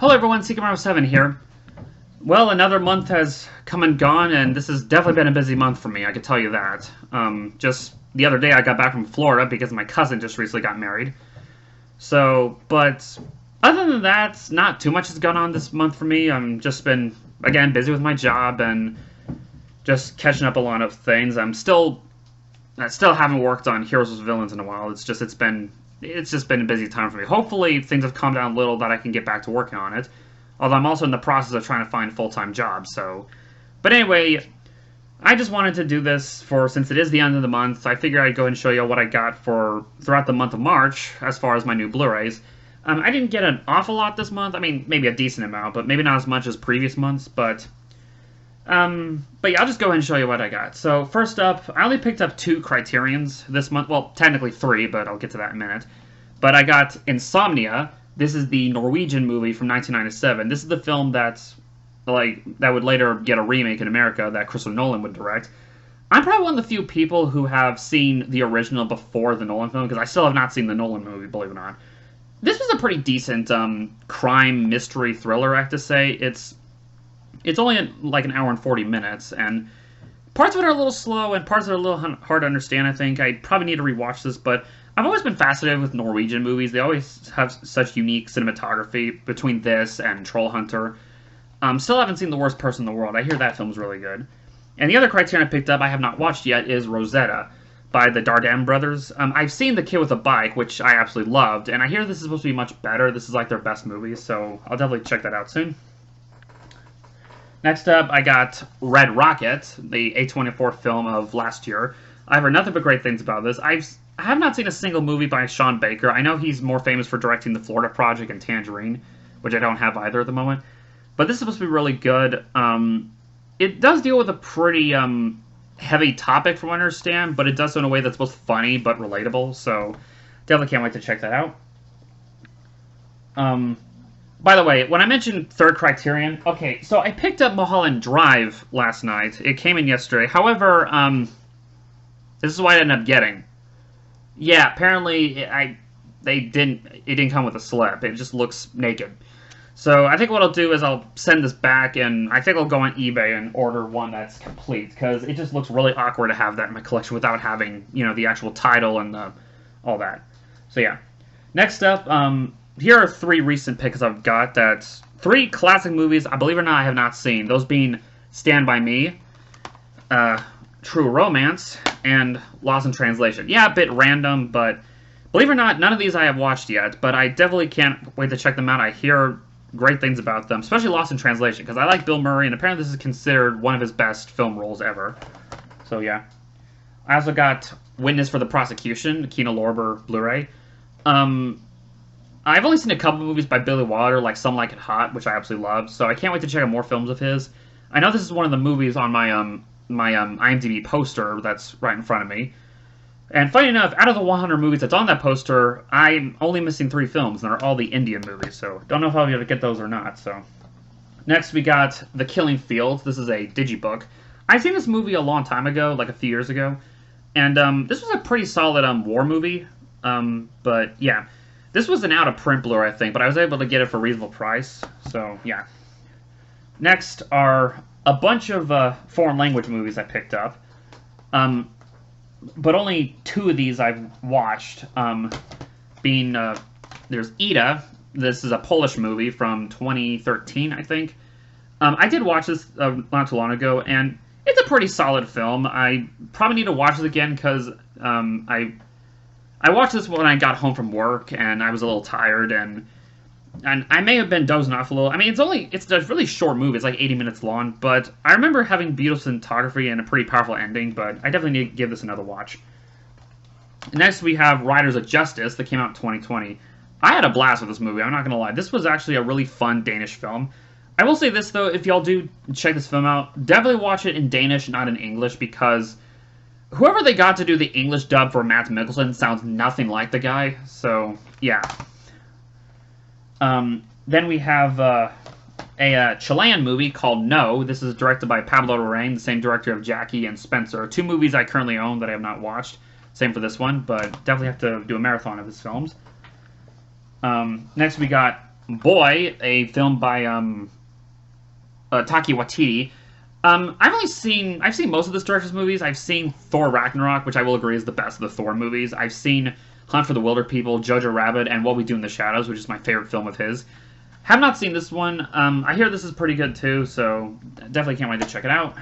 Hello everyone, Seeker7 here. Well, another month has come and gone, and this has definitely been a busy month for me, I can tell you that. Just the other day I got back from Florida because my cousin just recently got married. But other than that, not too much has gone on this month for me. I've just been, again, busy with my job and just catching up a lot of things. I still haven't worked on Heroes vs. Villains in a while. It's just been a busy time for me. Hopefully things have calmed down a little that I can get back to working on it. Although I'm also in the process of trying to find a full-time job, so... But anyway, I just wanted to do this since it is the end of the month, I figured I'd go and show you what I got throughout the month of March, as far as my new Blu-rays. I didn't get an awful lot this month. I mean, maybe a decent amount, but maybe not as much as previous months, but yeah, I'll just go ahead and show you what I got. So, first up, I only picked up 2 Criterions this month. Well, technically 3, but I'll get to that in a minute. But I got Insomnia. This is the Norwegian movie from 1997. This is the film that would later get a remake in America that Christopher Nolan would direct. I'm probably one of the few people who have seen the original before the Nolan film, because I still have not seen the Nolan movie, believe it or not. This was a pretty decent crime mystery thriller, I have to say. It's only like an hour and 40 minutes, and parts of it are a little slow, and parts of it are a little hard to understand, I think. I probably need to rewatch this, but I've always been fascinated with Norwegian movies. They always have such unique cinematography between this and Troll Hunter. Still haven't seen The Worst Person in the World. I hear that film's really good. And the other Criterion I picked up I have not watched yet is Rosetta by the Dardenne brothers. I've seen The Kid with a Bike, which I absolutely loved, and I hear this is supposed to be much better. This is like their best movie, so I'll definitely check that out soon. Next up, I got Red Rocket, the A24 film of last year. I've heard nothing but great things about this. I have not seen a single movie by Sean Baker. I know he's more famous for directing The Florida Project and Tangerine, which I don't have either at the moment. But this is supposed to be really good. It does deal with a pretty heavy topic, from what I understand, but it does so in a way that's both funny but relatable, so definitely can't wait to check that out. By the way, when I mentioned third Criterion, okay, so I picked up Mulholland Drive last night. It came in yesterday. However, this is what I ended up getting. Yeah, apparently it didn't come with a slip. It just looks naked. So I think what I'll do is I'll send this back, and I think I'll go on eBay and order one that's complete, because it just looks really awkward to have that in my collection without having, you know, the actual title and all that. So yeah. Next up, here are 3 recent picks I've got. That's 3 classic movies, I believe it or not, I have not seen. Those being Stand By Me, True Romance, and Lost in Translation. Yeah, a bit random, but believe it or not, none of these I have watched yet, but I definitely can't wait to check them out. I hear great things about them, especially Lost in Translation, because I like Bill Murray, and apparently this is considered one of his best film roles ever. So yeah. I also got Witness for the Prosecution, the Kino Lorber Blu-ray. I've only seen a couple movies by Billy Wilder, like Some Like It Hot, which I absolutely love, so I can't wait to check out more films of his. I know this is one of the movies on my IMDb poster that's right in front of me. And funny enough, out of the 100 movies that's on that poster, I'm only missing 3 films, and they're all the Indian movies, so don't know if I'll be able to get those or not, so. Next, we got The Killing Fields. This is a digibook. I've seen this movie a long time ago, like a few years ago, and this was a pretty solid war movie, but yeah. This was an out-of-print Blu-ray, I think, but I was able to get it for a reasonable price, so yeah. Next are a bunch of foreign language movies I picked up, but only 2 of these I've watched, there's Ida. This is a Polish movie from 2013, I think. I did watch this not too long ago, and it's a pretty solid film. I probably need to watch it again, because I watched this when I got home from work, and I was a little tired, and I may have been dozing off a little. I mean, it's a really short movie. It's like 80 minutes long, but I remember having beautiful cinematography and a pretty powerful ending, but I definitely need to give this another watch. Next, we have Riders of Justice that came out in 2020. I had a blast with this movie, I'm not going to lie. This was actually a really fun Danish film. I will say this, though, if y'all do check this film out, definitely watch it in Danish, not in English, because whoever they got to do the English dub for Mads Mikkelsen sounds nothing like the guy, so yeah. Then we have a Chilean movie called No. This is directed by Pablo Larraín, the same director of Jackie and Spencer. 2 movies I currently own that I have not watched. Same for this one, but definitely have to do a marathon of his films. Next we got Boy, a film by Taki Waititi. I've seen most of this director's movies. I've seen Thor Ragnarok, which I will agree is the best of the Thor movies. I've seen Hunt for the Wilder People, Jojo Rabbit, and What We Do in the Shadows, which is my favorite film of his. Have not seen this one. I hear this is pretty good too, so definitely can't wait to check it out.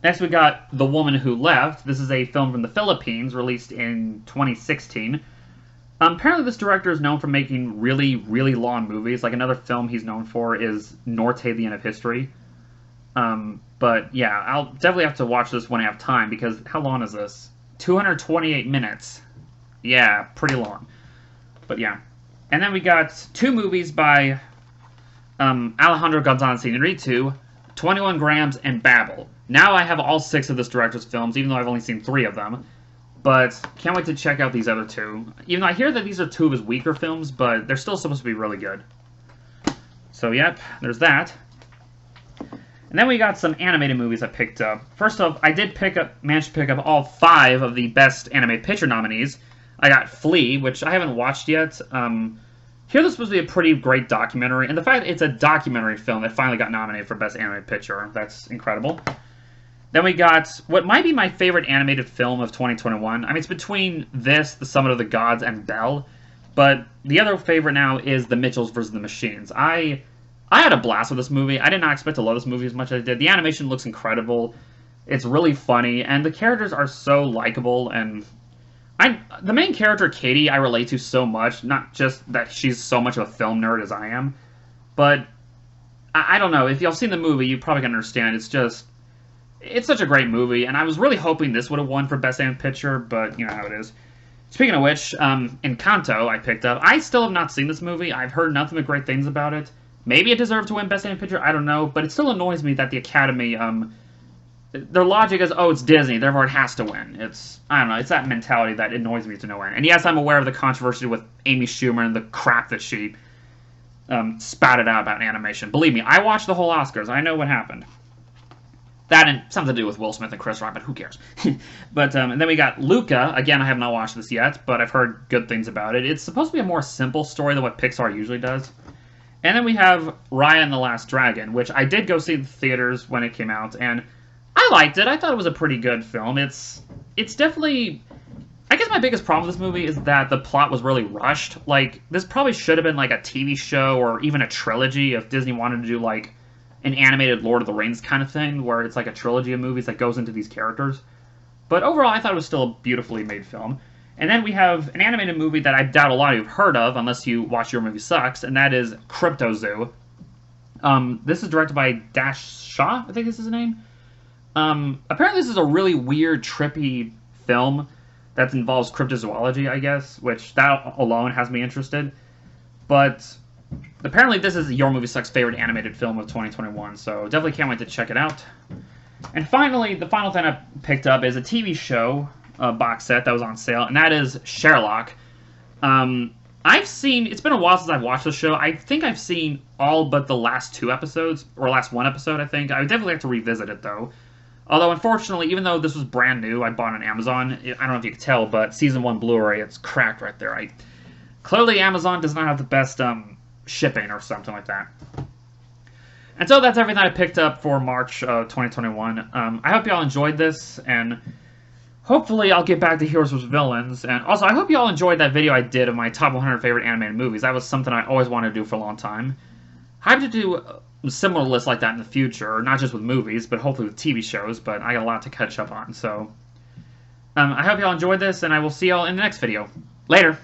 Next we got The Woman Who Left. This is a film from the Philippines, released in 2016. Apparently this director is known for making really, really long movies. Like another film he's known for is Norte, The End of History. But yeah, I'll definitely have to watch this when I have time, because how long is this? 228 minutes. Yeah, pretty long. But yeah. And then we got two movies by Alejandro González Iñárritu, 21 Grams and Babel. Now I have all 6 of this director's films, even though I've only seen 3 of them. But can't wait to check out these other 2. Even though I hear that these are 2 of his weaker films, but they're still supposed to be really good. So yep, there's that. And then we got some animated movies I picked up. First off, I did manage to pick up all 5 of the Best Animated Picture nominees. I got Flea, which I haven't watched yet. Here this is supposed to be a pretty great documentary, and the fact that it's a documentary film that finally got nominated for Best Animated Picture, that's incredible. Then we got what might be my favorite animated film of 2021. I mean, it's between this, The Summit of the Gods, and Belle, but the other favorite now is The Mitchells vs. the Machines. I had a blast with this movie. I did not expect to love this movie as much as I did. The animation looks incredible. It's really funny, and the characters are so likable, and the main character, Katie, I relate to so much. Not just that she's so much of a film nerd as I am, but I don't know. If y'all seen the movie, you probably can understand. It's such a great movie, and I was really hoping this would have won for Best Animated Picture, but you know how it is. Speaking of which, Encanto I picked up. I still have not seen this movie. I've heard nothing but great things about it. Maybe it deserved to win Best Animated Picture, I don't know, but it still annoys me that the Academy, their logic is, oh, it's Disney, therefore it has to win. I don't know, it's that mentality that annoys me to no end. And yes, I'm aware of the controversy with Amy Schumer and the crap that she spouted out about animation. Believe me, I watched the whole Oscars. I know what happened. That and something to do with Will Smith and Chris Rock, but who cares? But and then we got Luca. Again, I have not watched this yet, but I've heard good things about it. It's supposed to be a more simple story than what Pixar usually does. And then we have Raya and the Last Dragon, which I did go see in the theaters when it came out, and I liked it. I thought it was a pretty good film. It's definitely... I guess my biggest problem with this movie is that the plot was really rushed. Like, this probably should have been like a TV show or even a trilogy if Disney wanted to do like an animated Lord of the Rings kind of thing, where it's like a trilogy of movies that goes into these characters. But overall, I thought it was still a beautifully made film. And then we have an animated movie that I doubt a lot of you have heard of, unless you watch Your Movie Sucks, and that is Cryptozoo. This is directed by Dash Shaw, I think this is his name. Apparently this is a really weird, trippy film that involves cryptozoology, I guess, which that alone has me interested. But apparently this is Your Movie Sucks' favorite animated film of 2021, so definitely can't wait to check it out. And finally, the final thing I picked up is a TV show box set that was on sale, and that is Sherlock. It's been a while since I've watched the show. I think I've seen all but the last 2 episodes, or last 1 episode, I think. I would definitely have to revisit it, though. Although, unfortunately, even though this was brand new, I bought it on Amazon. I don't know if you can tell, but Season 1 Blu-ray, it's cracked right there. Clearly, Amazon does not have the best shipping or something like that. And so that's everything I picked up for March of 2021. I hope y'all enjoyed this, and hopefully I'll get back to Heroes vs. Villains. And also, I hope y'all enjoyed that video I did of my top 100 favorite animated movies. That was something I always wanted to do for a long time. I hope to do a similar list like that in the future, not just with movies, but hopefully with TV shows, but I got a lot to catch up on. So, I hope y'all enjoyed this, and I will see y'all in the next video. Later!